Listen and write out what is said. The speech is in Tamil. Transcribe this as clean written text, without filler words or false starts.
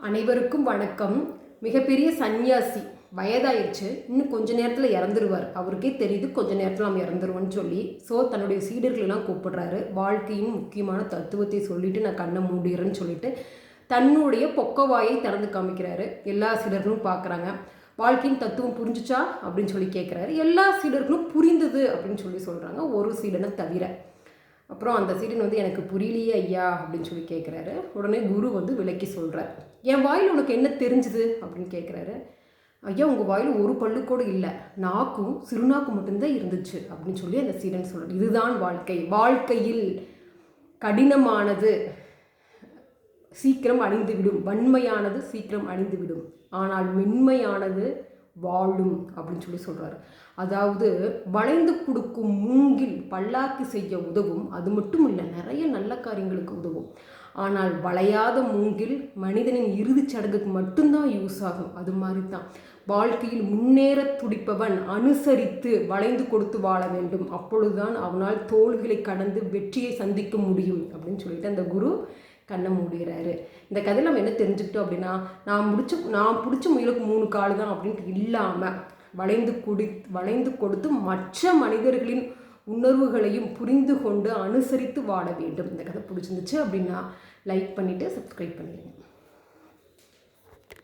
அனைவருக்கும் வணக்கம். மிகப்பெரிய சந்நியாசி, வயதாயிருச்சு, இன்னும் கொஞ்ச நேரத்தில் இறந்துருவார். அவருக்கே தெரியுது கொஞ்ச நேரத்தில் நம்ம இறந்துருவோன்னு சொல்லி. ஸோ தன்னுடைய சீடர்களெல்லாம் கூப்பிடுறாரு. வாழ்க்கையின் முக்கியமான தத்துவத்தை சொல்லிட்டு நான் கண்ணை மூடிறேன்னு சொல்லிட்டு தன்னுடைய பொக்கவாயை திறந்து காமிக்கிறாரு. எல்லா சீடர்களும் பார்க்குறாங்க. வாழ்க்கையின் தத்துவம் புரிஞ்சுச்சா அப்படின்னு சொல்லி கேட்குறாரு. எல்லா சீடர்களும் புரிந்தது அப்படின்னு சொல்லி சொல்கிறாங்க, ஒரு சீடனை தவிர. அப்புறம் அந்த சீடன் எனக்கு புரியலையே ஐயா அப்படின்னு சொல்லி கேட்குறாரு. உடனே குரு விளக்கி சொல்கிறார். என் வாயில் உனக்கு என்ன தெரிஞ்சுது அப்படின்னு கேட்குறாரு. ஐயா, உங்கள் வாயில் ஒரு பல்லு கூட இல்லை, நாக்கும் சிறுநாக்கு மட்டும்தான் இருந்துச்சு அப்படின்னு சொல்லி அந்த சீடன் சொல்கிறார். இதுதான் வாழ்க்கை. வாழ்க்கையில் கடினமானது சீக்கிரம் அழிந்துவிடும், வன்மையானது சீக்கிரம் அழிந்துவிடும், ஆனால் மென்மையானது வாழும் அப்படின்னு சொல்லி சொல்கிறாரு. அதாவது வளைந்து கொடுக்கும் மூங்கில் பல்லாக்கு செய்ய உதவும், அது மட்டும் இல்லை நிறைய நல்ல காரியங்களுக்கு உதவும். ஆனால் வளையாத மூங்கில் மனிதனின் இறுதிச் சடங்குக்கு மட்டும்தான் யூஸ் ஆகும். அது மாதிரி தான் வாழ்க்கையில் முன்னேற துடிப்பவன் அனுசரித்து வளைந்து கொடுத்து வாழ வேண்டும். அப்பொழுதுதான் அவனால் தோள்களை கடந்து வெற்றியை சந்திக்க முடியும் அப்படின்னு சொல்லிட்டு அந்த குரு கண்ணை மூடுகிறாரு. இந்த கதையில் நம்ம என்ன தெரிஞ்சுக்கிட்டோம் அப்படின்னா, நான் பிடிச்ச முயலுக்கு 3 கால் தான் அப்படின்ட்டு இல்லாமல் வளைந்து கொடுத்து மற்ற மனிதர்களின் உணர்வுகளையும் புரிந்து கொண்டு அனுசரித்து வாழ வேண்டும். இந்த கதை பிடிச்சிருந்துச்சு அப்படின்னா லைக் பண்ணிவிட்டு சப்ஸ்கிரைப் பண்ணிடுங்க.